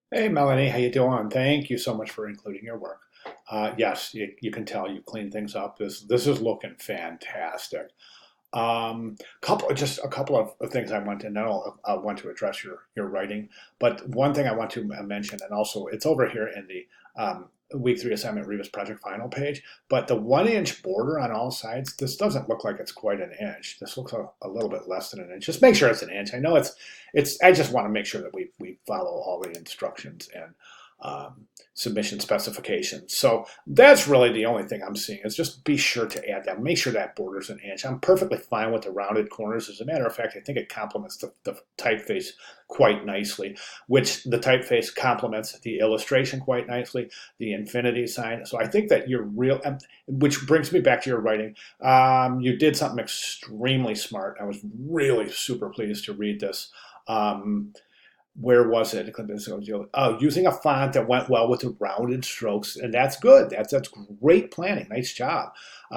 Hey Melanie, how you doing? Thank you so much for including your work. Yes, you can tell you clean things up. This is looking fantastic. Just a couple of things I want to know. I want to address your writing, but one thing I want to mention, and also it's over here in the week three assignment Rebus project final page. But the 1 inch border on all sides, this doesn't look like it's quite an inch. This looks a little bit less than an inch. Just make sure it's an inch. I know it's. I just want to make sure that we follow all the instructions and submission specifications. So that's really the only thing I'm seeing is just be sure to add that. Make sure that border's an inch. I'm perfectly fine with the rounded corners. As a matter of fact, I think it complements the typeface quite nicely, which the typeface complements the illustration quite nicely, the infinity sign. So I think that you're real, which brings me back to your writing. You did something extremely smart. I was really super pleased to read this. Um, where was it? Oh, using a font that went well with the rounded strokes, and that's good. That's great planning. Nice job.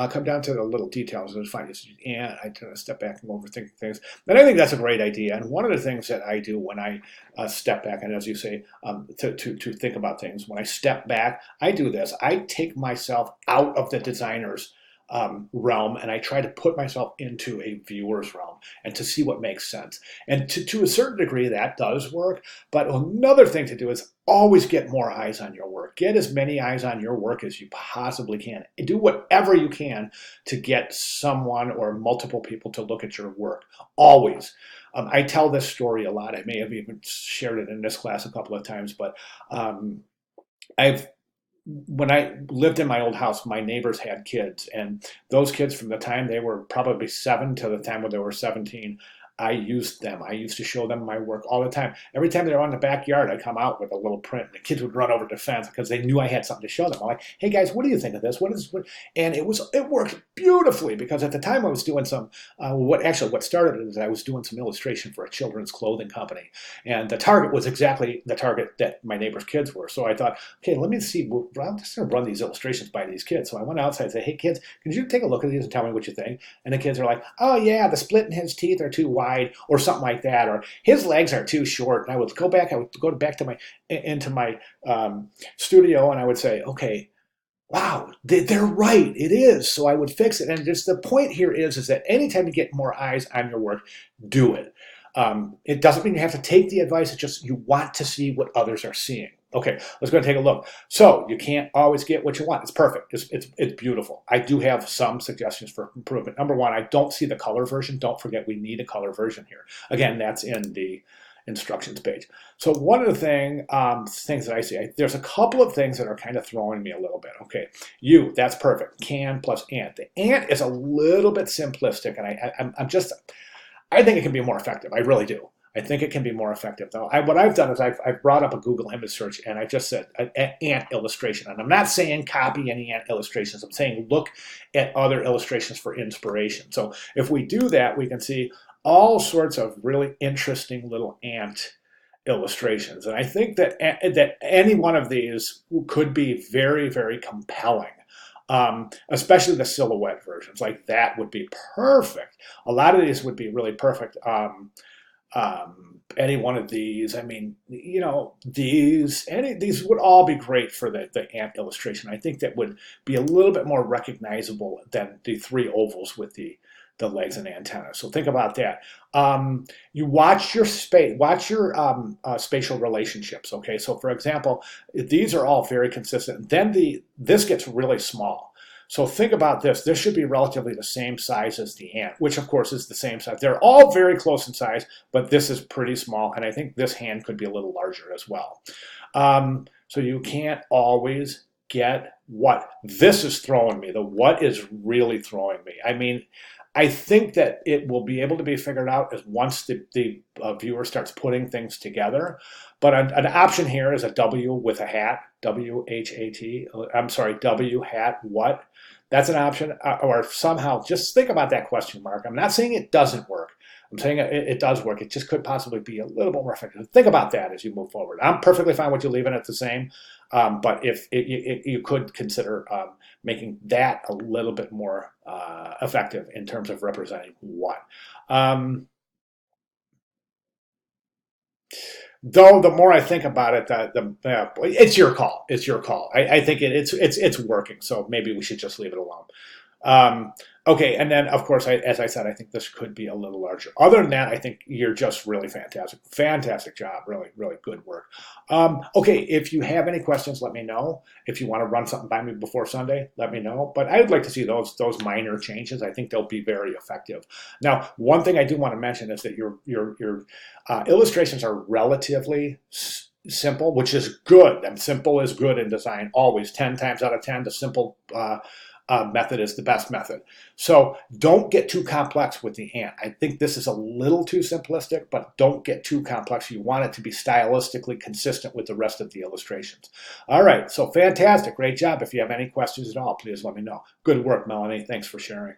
Come down to the little details. It's fine. And I kind of step back and overthink things. And I think that's a great idea. And one of the things that I do when I step back, and as you say, to think about things, when I step back, I do this. I take myself out of the designer's realm, and I try to put myself into a viewer's realm and to see what makes sense. And to a certain degree, that does work. But another thing to do is always get more eyes on your work. Get as many eyes on your work as you possibly can. Do whatever you can to get someone or multiple people to look at your work. Always. I tell this story a lot. I may have even shared it in this class a couple of times, but um, I've when I lived in my old house, my neighbors had kids, and those kids, from the time they were probably 7 to the time when they were 17, I used them. I used to show them my work all the time. Every time they were in the backyard, I'd come out with a little print, and the kids would run over to the fence because they knew I had something to show them. I'm like, "Hey guys, what do you think of this? What is what?" And it worked beautifully because at the time I was doing some what started it is I was doing some illustration for a children's clothing company, and the target was exactly the target that my neighbors' kids were. So I thought, okay, let me see. Well, I'm just going to run these illustrations by these kids. So I went outside and said, "Hey kids, can you take a look at these and tell me what you think?" And the kids are like, "Oh yeah, the split in his teeth are too wide," or something like that, or his legs are too short. And I would go back. I would go back to my into my studio, and I would say, "Okay, wow, they're right. It is." So I would fix it. And just the point here is that anytime you get more eyes on your work, do it. It doesn't mean you have to take the advice. It's just you want to see what others are seeing. Okay, let's go and take a look. So you can't always get what you want. It's perfect. It's beautiful. I do have some suggestions for improvement. Number one, I don't see the color version. Don't forget we need a color version here. Again, that's in the instructions page. So one of the things that I see, there's a couple of things that are kind of throwing me a little bit. Okay, that's perfect. Can plus ant. The ant is a little bit simplistic, and I think it can be more effective. I really do. I think it can be more effective, though. What I've done is I've brought up a Google image search, and I just said ant illustration. And I'm not saying copy any ant illustrations. I'm saying look at other illustrations for inspiration. So if we do that, we can see all sorts of really interesting little ant illustrations. And I think that any one of these could be very, very compelling. Especially the silhouette versions, like that would be perfect. A lot of these would be really perfect. Any one of these, I mean, these would all be great for the ant illustration. I think that would be a little bit more recognizable than the three ovals with the legs and antennas. So think about that. You watch your spatial relationships. Okay, so for example, these are all very consistent. Then this gets really small. So think about this. This should be relatively the same size as the ant, which of course is the same size. They're all very close in size, but this is pretty small, and I think this hand could be a little larger as well. So you can't always get what. This is throwing me. The what is really throwing me. I mean, I think that it will be able to be figured out as once the viewer starts putting things together. But an option here is a W with a hat, WHAT. I'm sorry, W hat what? That's an option. Or somehow just think about that question mark. I'm not saying it doesn't work. I'm saying it does work. It just could possibly be a little bit more effective. Think about that as you move forward. I'm perfectly fine with you leaving it the same, but if you could consider making that a little bit more effective in terms of representing what. Um, Though the more I think about it, it's your call. It's your call. I think it's working. So maybe we should just leave it alone. Um, okay, and then of course, as I said, I think this could be a little larger. Other than that, I think you're just really fantastic. Fantastic job. Really, really good work. Okay, if you have any questions, let me know. If you want to run something by me before Sunday, let me know. But I would like to see those minor changes. I think they'll be very effective. Now, one thing I do want to mention is that your illustrations are relatively simple, which is good. And simple is good in design always. 10 times out of 10, the simple method is the best method. So don't get too complex with the ant. I think this is a little too simplistic, but don't get too complex. You want it to be stylistically consistent with the rest of the illustrations. All right, so fantastic. Great job. If you have any questions at all, please let me know. Good work, Melanie. Thanks for sharing.